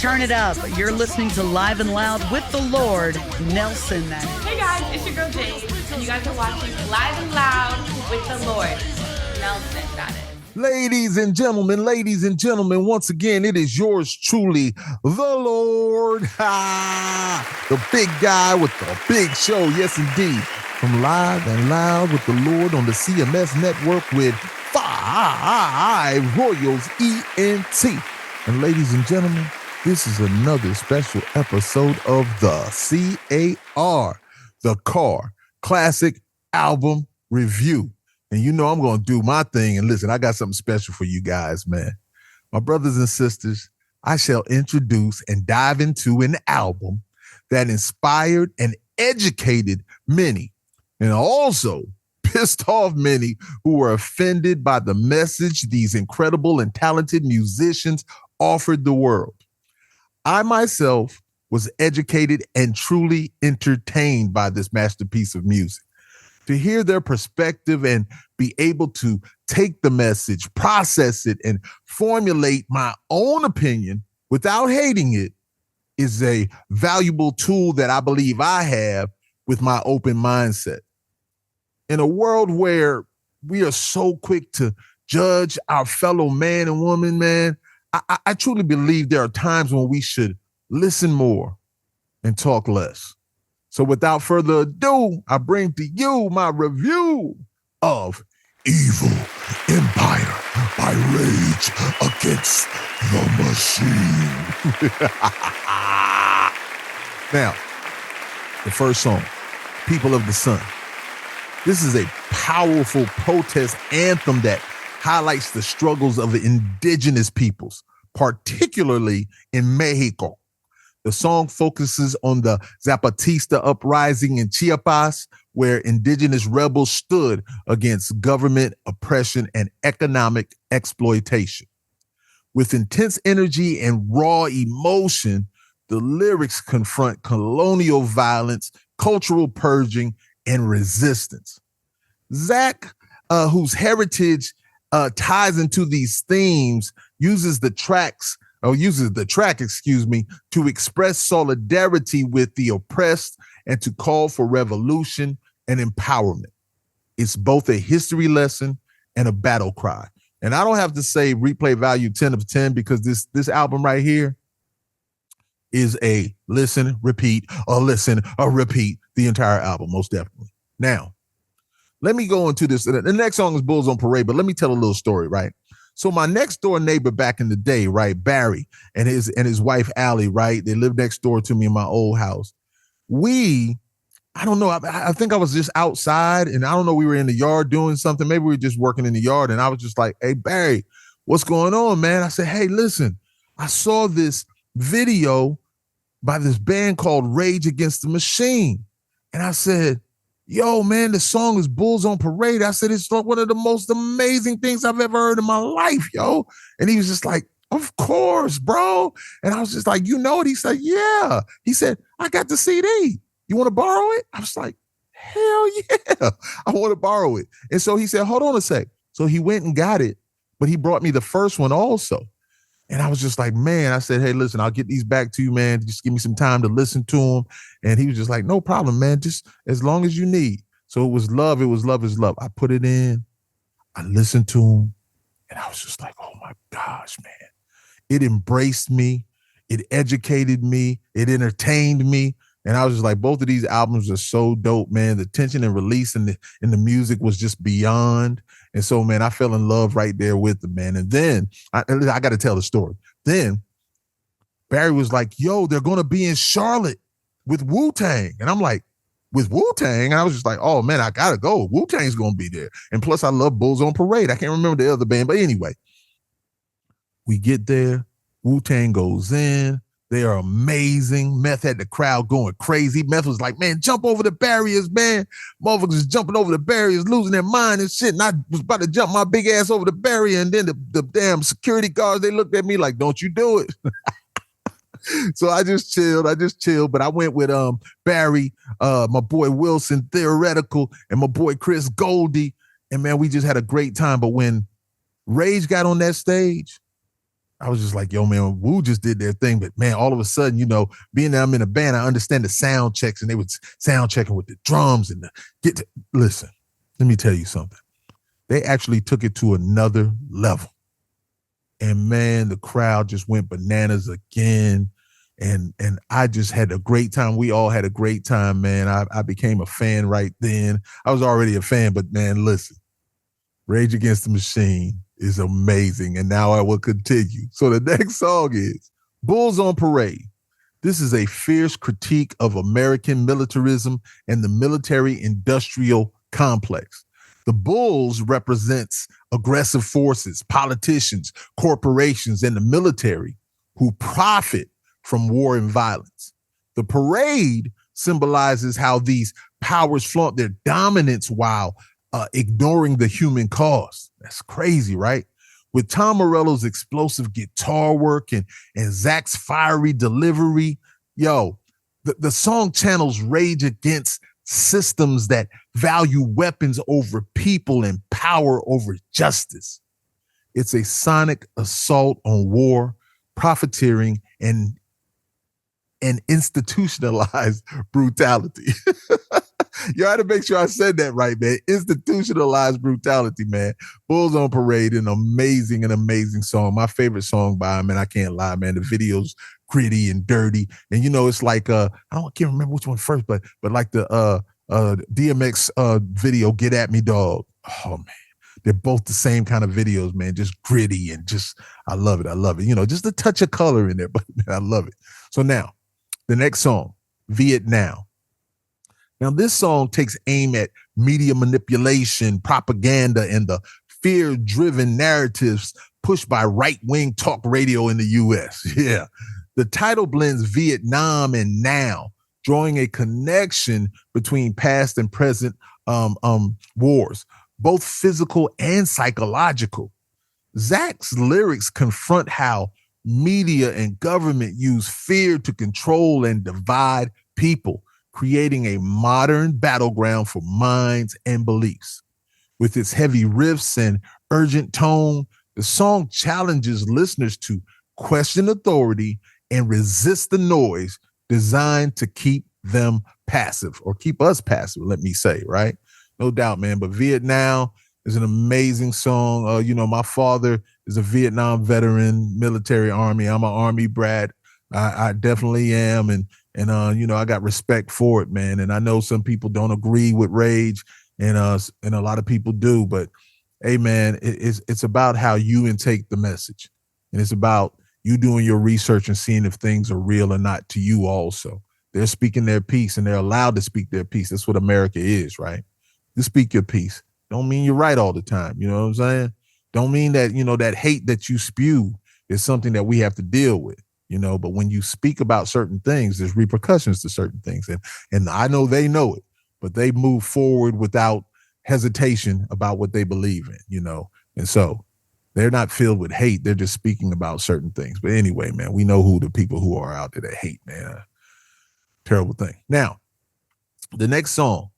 Turn it up. You're listening to Live and Loud with the Lord, Nelson. That is. Hey guys, it's your girl Jade, and you guys are watching Live and Loud with the Lord, Nelson. That is. Ladies and gentlemen, once again, it is yours truly, the Lord, the big guy with the big show. Yes, indeed. From Live and Loud with the Lord on the CMS network with 5 Royals ENT. And ladies and gentlemen, this is another special episode of the CAR, the Car Classic Album Review. And you know I'm going to do my thing. And listen, I got something special for you guys, man. My brothers and sisters, I shall introduce and dive into an album that inspired and educated many, and also pissed off many who were offended by the message these incredible and talented musicians offered the world. I myself was educated and truly entertained by this masterpiece of music. To hear their perspective and be able to take the message, process it, and formulate my own opinion without hating it is a valuable tool that I believe I have with my open mindset. In a world where we are so quick to judge our fellow man and woman, man, I truly believe there are times when we should listen more and talk less. So without further ado, I bring to you my review of Evil Empire by Rage Against the Machine. Now, the first song, People of the Sun. This is a powerful protest anthem that highlights the struggles of the indigenous peoples, particularly in Mexico. The song focuses on the Zapatista uprising in Chiapas, where indigenous rebels stood against government oppression and economic exploitation. With intense energy and raw emotion, the lyrics confront colonial violence, cultural purging, and resistance. Zach, whose heritage ties into these themes, uses the track, to express solidarity with the oppressed and to call for revolution and empowerment. It's both a history lesson and a battle cry. And I don't have to say replay value 10 of 10 because this album right here is a listen, repeat, the entire album, most definitely. Now, let me go into this. The next song is Bulls on Parade, but let me tell a little story, right? So my next door neighbor back in the day, right, Barry and his wife, Allie, right? They lived next door to me in my old house. I don't know, I think I was just outside and I don't know, we were in the yard doing something. Maybe we were just working in the yard and I was just like, hey, Barry, what's going on, man? I said, hey, listen, I saw this video by this band called Rage Against the Machine. And I said, yo, man, the song is Bulls on Parade. I said, it's one of the most amazing things I've ever heard in my life, yo. And he was just like, of course, bro. And I was just like, you know it? He said, yeah. He said, I got the CD. You want to borrow it? I was like, hell yeah, I want to borrow it. And so he said, hold on a sec. So he went and got it, but he brought me the first one also. And I was just like, man, I said, hey, listen, I'll get these back to you, man. Just give me some time to listen to them. And he was just like, no problem, man. Just as long as you need. So it was love. It was love is love. I put it in. I listened to him. And I was just like, oh, my gosh, man. It embraced me. It educated me. It entertained me. And I was just like, both of these albums are so dope, man. The tension and release in the music was just beyond. And so, man, I fell in love right there with them, man. And then I got to tell the story. Then Barry was like, yo, they're going to be in Charlotte with Wu-Tang. And I'm like, with Wu-Tang? And I was just like, oh, man, I got to go. Wu-Tang's going to be there. And plus, I love Bulls on Parade. I can't remember the other band. But anyway, we get there. Wu-Tang goes in. They are amazing. Meth had the crowd going crazy. Meth was like, man, jump over the barriers, man. Motherfuckers was jumping over the barriers, losing their mind and shit. And I was about to jump my big ass over the barrier. And then the damn security guards, they looked at me like, don't you do it. So I just chilled. But I went with Barry, my boy Wilson, Theoretical, and my boy Chris Goldie. And man, we just had a great time. But when Rage got on that stage, I was just like, yo, man, Wu just did their thing. But man, all of a sudden, being that I'm in a band, I understand the sound checks, and they would sound checking with the drums and listen, let me tell you something. They actually took it to another level. And man, the crowd just went bananas again. And I just had a great time. We all had a great time, man. I became a fan right then. I was already a fan, but man, listen, Rage Against the Machine is amazing. And now I will continue. So the next song is Bulls on Parade. This is a fierce critique of American militarism and the military-industrial complex. The Bulls represents aggressive forces, politicians, corporations, and the military who profit from war and violence. The parade symbolizes how these powers flaunt their dominance while ignoring the human cause. That's crazy, right? With Tom Morello's explosive guitar work and Zach's fiery delivery, the song channels rage against systems that value weapons over people and power over justice. It's a sonic assault on war, profiteering, and institutionalized brutality. You had to make sure I said that right, man. Institutionalized brutality, man. Bulls on Parade, an amazing song. My favorite song by him, and I can't lie, man. The video's gritty and dirty. And it's like I can't remember which one first, but like the DMX video, Get At Me Dog. Oh man. They're both the same kind of videos, man. Just gritty and just I love it. Just a touch of color in there, but man, I love it. So now, the next song, Vietnam. Now, this song takes aim at media manipulation, propaganda, and the fear-driven narratives pushed by right-wing talk radio in the U.S. Yeah. The title blends Vietnam and now, drawing a connection between past and present wars, both physical and psychological. Zach's lyrics confront how media and government use fear to control and divide people, creating a modern battleground for minds and beliefs. With its heavy riffs and urgent tone, the song challenges listeners to question authority and resist the noise designed to keep them passive, or keep us passive, let me say, right? No doubt, man. But Vietnam is an amazing song. My father is a Vietnam veteran, military Army. I'm an Army brat. I definitely am. And I got respect for it, man. And I know some people don't agree with Rage, and a lot of people do. But hey, man, it's about how you intake the message, and it's about you doing your research and seeing if things are real or not to you. Also, they're speaking their piece, and they're allowed to speak their piece. That's what America is, right? You speak your piece. Don't mean you're right all the time. You know what I'm saying? Don't mean that that hate that you spew is something that we have to deal with. But when you speak about certain things, there's repercussions to certain things. And I know they know it, but they move forward without hesitation about what they believe in, And so they're not filled with hate. They're just speaking about certain things. But anyway, man, we know who the people who are out there that hate, man. Terrible thing. Now, the next song,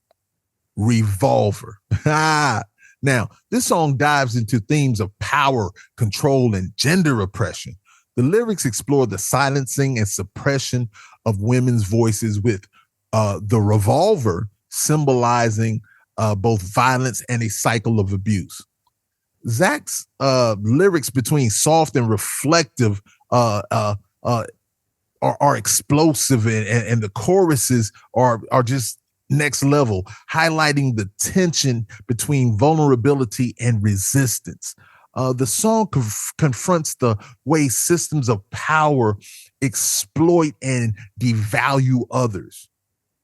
Revolver. Now, this song dives into themes of power, control, and gender oppression. The lyrics explore the silencing and suppression of women's voices, with the revolver symbolizing both violence and a cycle of abuse. Zach's lyrics, between soft and reflective, are explosive, and the choruses are just next level, highlighting the tension between vulnerability and resistance. The song confronts the way systems of power exploit and devalue others,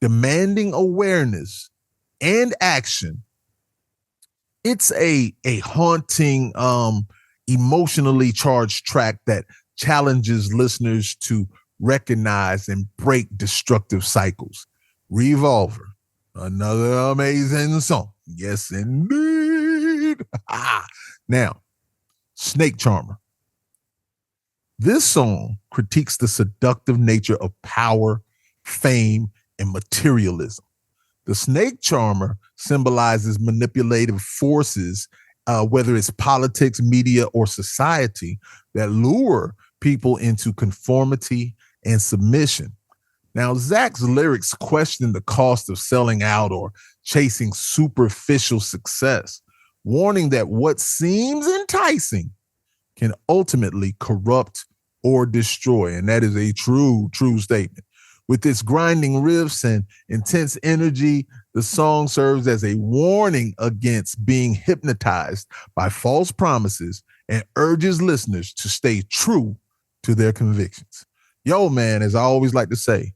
demanding awareness and action. It's a haunting, emotionally charged track that challenges listeners to recognize and break destructive cycles. Revolver, another amazing song. Yes, indeed. Now, Snake Charmer. This song critiques the seductive nature of power, fame, and materialism. The Snake Charmer symbolizes manipulative forces whether it's politics, media, or society, that lure people into conformity and submission. Now, Zach's lyrics question the cost of selling out or chasing superficial success, warning that what seems enticing can ultimately corrupt or destroy. And that is a true statement. With its grinding riffs and intense energy, the song serves as a warning against being hypnotized by false promises and urges listeners to stay true to their convictions. Yo, man, as I always like to say,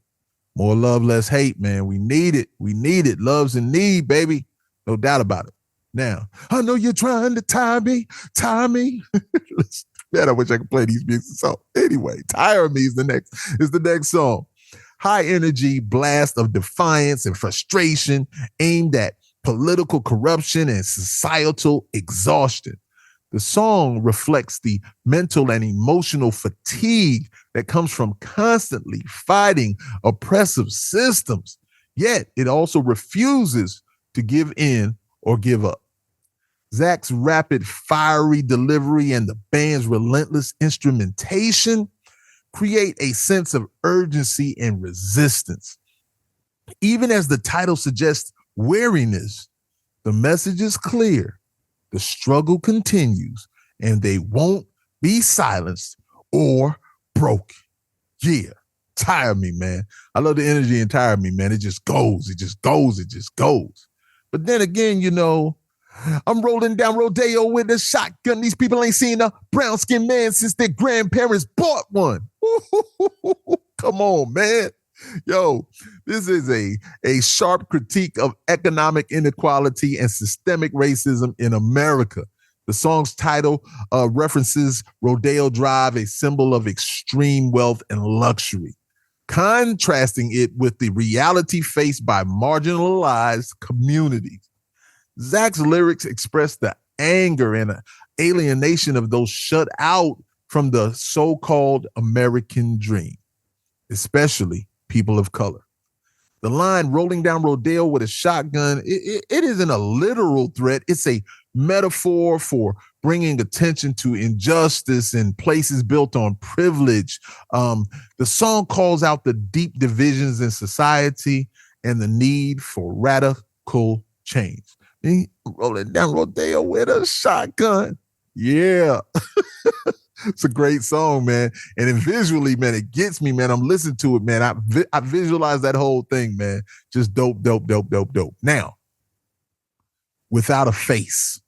more love, less hate, man. We need it. We need it. Love's in need, baby. No doubt about it. Now, I know you're trying to tie me. Man, I wish I could play these music songs. Anyway, Tire Me is the next song. High energy blast of defiance and frustration aimed at political corruption and societal exhaustion. The song reflects the mental and emotional fatigue that comes from constantly fighting oppressive systems, yet it also refuses to give in or give up. Zach's rapid, fiery delivery and the band's relentless instrumentation create a sense of urgency and resistance. Even as the title suggests weariness, the message is clear. The struggle continues, and they won't be silenced or broken. Yeah, Tire Me, man. I love the energy in Tire Me, man. It just goes. But then again, I'm rolling down Rodeo with a shotgun. These people ain't seen a brown-skinned man since their grandparents bought one. Come on, man. Yo, this is a sharp critique of economic inequality and systemic racism in America. The song's title references Rodeo Drive, a symbol of extreme wealth and luxury, contrasting it with the reality faced by marginalized communities. Zach's lyrics express the anger and alienation of those shut out from the so-called American dream, especially people of color. The line rolling down Rodeo with a shotgun, it isn't a literal threat. It's a metaphor for bringing attention to injustice in places built on privilege. The song calls out the deep divisions in society and the need for radical change. Rolling down Rodeo with a shotgun. Yeah. It's a great song, man. And then visually, man, it gets me, man. I'm listening to it, man. I visualize that whole thing, man. Just dope. Now, Without a Face.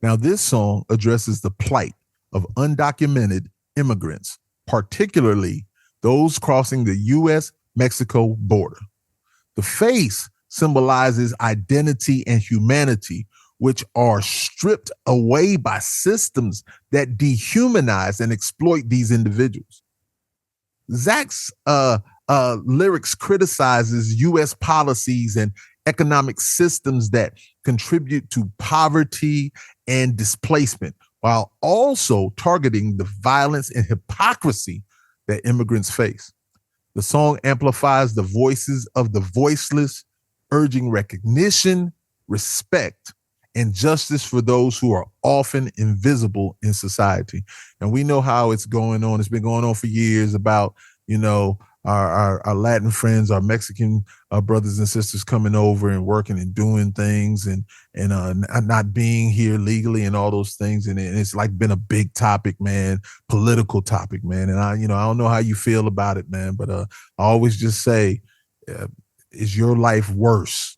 Now, this song addresses the plight of undocumented immigrants, particularly those crossing the U.S.-Mexico border. The face symbolizes identity and humanity, which are stripped away by systems that dehumanize and exploit these individuals. Zach's lyrics criticizes U.S. policies and economic systems that contribute to poverty and displacement, while also targeting the violence and hypocrisy that immigrants face. The song amplifies the voices of the voiceless, urging recognition, respect, and justice for those who are often invisible in society. And we know how it's going on. It's been going on for years about, our Latin friends, our Mexican brothers and sisters coming over and working and doing things and not being here legally and all those things. And it's like been a big topic, man, political topic, man. And I don't know how you feel about it, man, but I always just say, is your life worse?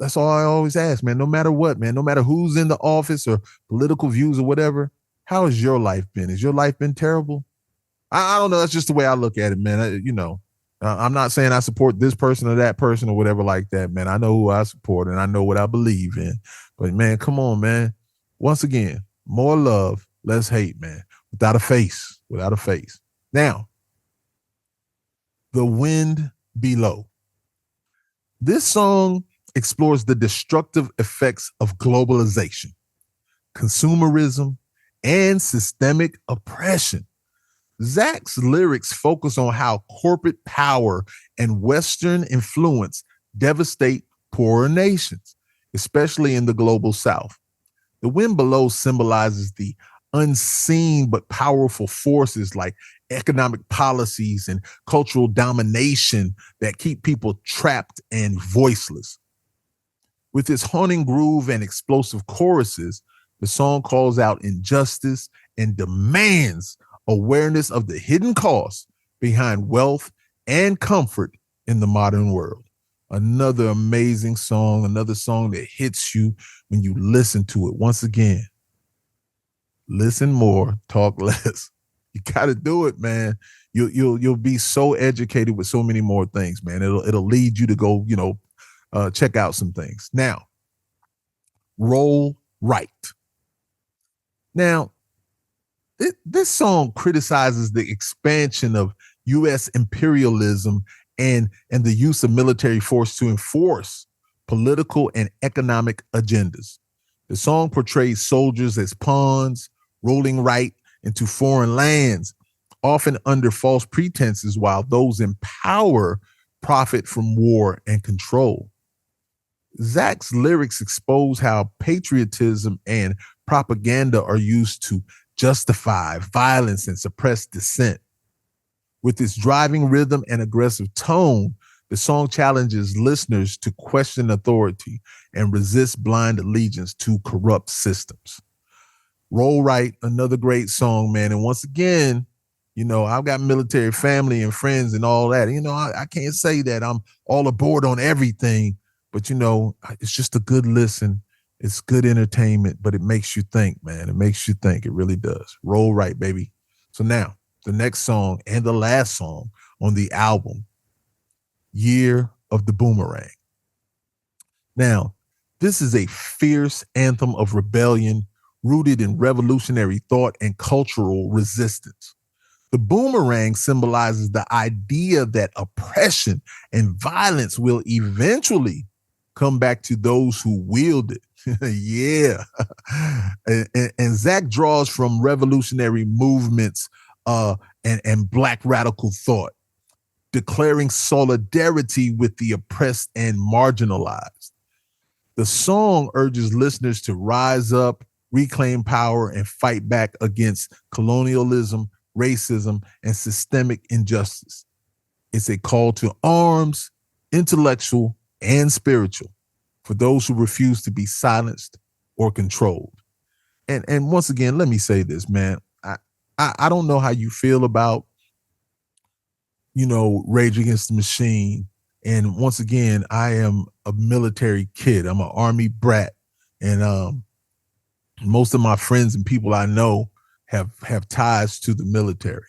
That's all I always ask, man. No matter what, man, no matter who's in the office or political views or whatever, how has your life been? Has your life been terrible? I don't know. That's just the way I look at it, man. I'm not saying I support this person or that person or whatever like that, man. I know who I support and I know what I believe in. But, man, come on, man. Once again, more love, less hate, man. Without a face. Now, The Wind Below. This song explores the destructive effects of globalization, consumerism, and systemic oppression. Zach's lyrics focus on how corporate power and Western influence devastate poorer nations, especially in the global South. The wind below symbolizes the unseen but powerful forces like economic policies and cultural domination that keep people trapped and voiceless. With its haunting groove and explosive choruses, the song calls out injustice and demands awareness of the hidden costs behind wealth and comfort in the modern world. Another amazing song, another song that hits you when you listen to it. Once again, listen more, talk less. You got to do it, man. You'll be so educated with so many more things, man. It'll lead you to go, check out some things. Now, roll right. Now, this song criticizes the expansion of U.S. imperialism and the use of military force to enforce political and economic agendas. The song portrays soldiers as pawns, rolling right into foreign lands, often under false pretenses, while those in power profit from war and control. Zach's lyrics expose how patriotism and propaganda are used to justify violence and suppress dissent. With its driving rhythm and aggressive tone, the song challenges listeners to question authority and resist blind allegiance to corrupt systems. Roll Right, another great song, man. And once again, I've got military family and friends and all that. I can't say that I'm all aboard on everything, but it's just a good listen. It's good entertainment, but it makes you think, man. It makes you think. It really does. Roll Right, baby. So now, the next song and the last song on the album, Year of the Boomerang. Now, this is a fierce anthem of rebellion rooted in revolutionary thought and cultural resistance. The boomerang symbolizes the idea that oppression and violence will eventually come back to those who wield it. Yeah. And Zach draws from revolutionary movements and Black radical thought, declaring solidarity with the oppressed and marginalized. The song urges listeners to rise up, reclaim power, and fight back against colonialism, racism, and systemic injustice. It's a call to arms, intellectual and spiritual, for those who refuse to be silenced or controlled. And once again, let me say this, man. I don't know how you feel about, Rage Against the Machine. And once again, I am a military kid. I'm an Army brat. And most of my friends and people I know have ties to the military.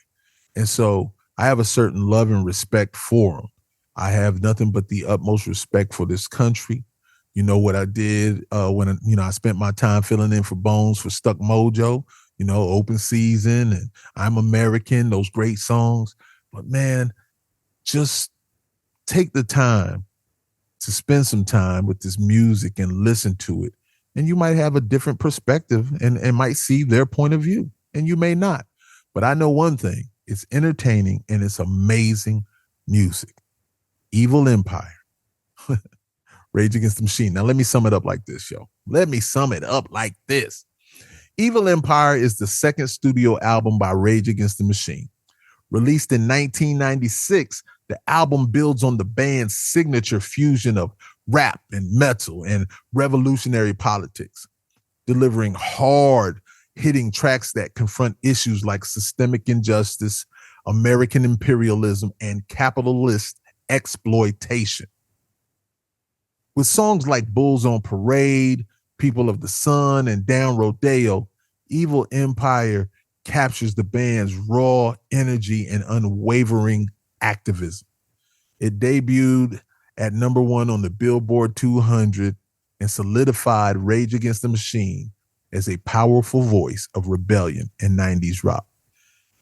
And so I have a certain love and respect for them. I have nothing but the utmost respect for this country. You know what I did when, I spent my time filling in for Bones for Stuck Mojo, Open Season and I'm American, those great songs. But man, just take the time to spend some time with this music and listen to it. And you might have a different perspective and might see their point of view, and you may not. But I know one thing, it's entertaining and it's amazing music. Evil Empire, Rage Against the Machine. Now, let me sum it up like this, yo. Let me sum it up like this. Evil Empire is the second studio album by Rage Against the Machine. Released in 1996, the album builds on the band's signature fusion of rap and metal and revolutionary politics, delivering hard-hitting tracks that confront issues like systemic injustice, American imperialism, and capitalist exploitation. With songs like Bulls on Parade, People of the Sun, and Down Rodeo, Evil Empire captures the band's raw energy and unwavering activism. It debuted at number 1 on the Billboard 200 and solidified Rage Against the Machine as a powerful voice of rebellion in 90s rock.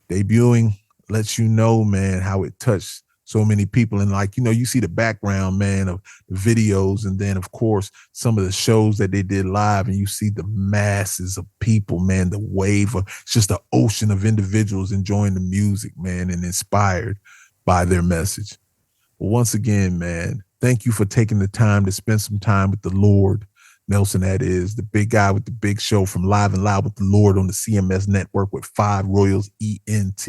Debuting lets you know, man, how it touched so many people. And you see the background, man, of the videos. And then, of course, some of the shows that they did live, and you see the masses of people, man, the wave of, it's just an ocean of individuals enjoying the music, man, and inspired by their message. But once again, man, thank you for taking the time to spend some time with the Lord. Nelson, that is the big guy with the big show from Live and Loud with the Lord on the CMS network with 5 Royals ENT.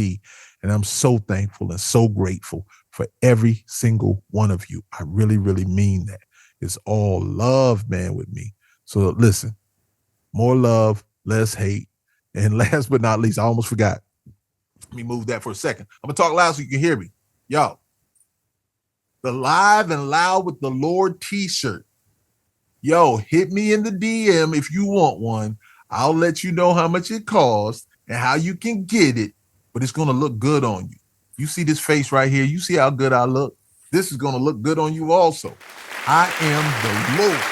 And I'm so thankful and so grateful for every single one of you. I really, really mean that. It's all love, man, with me. So listen, more love, less hate. And last but not least, I almost forgot. Let me move that for a second. I'm going to talk loud so you can hear me. Yo, the Live and Loud with the Lord t-shirt. Yo, hit me in the DM if you want one. I'll let you know how much it costs and how you can get it, but it's going to look good on you. You see this face right here? You see how good I look? This is going to look good on you also. I am the Lord.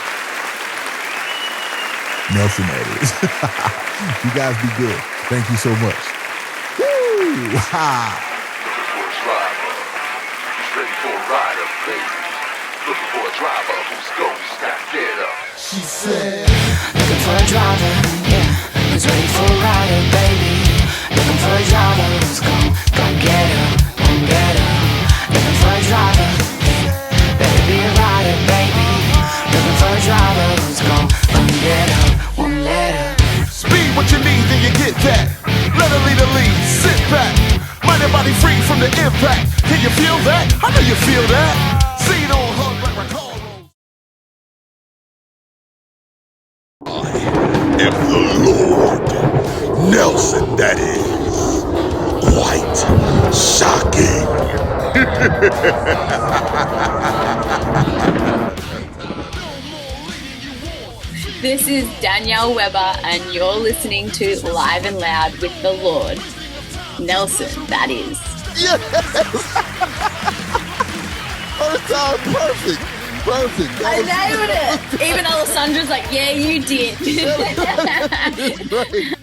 Nelson, that is. You guys be good. Thank you so much. Woo! Ha! Ready for a rider, baby. Looking for a driver who's going to stack it up. She said, looking for a driver, yeah, who's ready for a rider, baby. Looking for a driver who's gonna get her, won't get her. Looking for a driver, better be a rider, baby. Looking for a driver who's gonna get her, won't let her. Speed what you need, then you get that. Let her lead the lead, sit back. Mind your body free from the impact. Can you feel that? I know you feel that. See it on hug like my car rolls. I am the Lord. Nelson, that is. Quite shocking. This is Danielle Weber, and you're listening to Live and Loud with the Lord. Nelson, that is. Yes! First time, perfect. Perfect. I nailed it. Even Alessandra's like, yeah, you did. Right.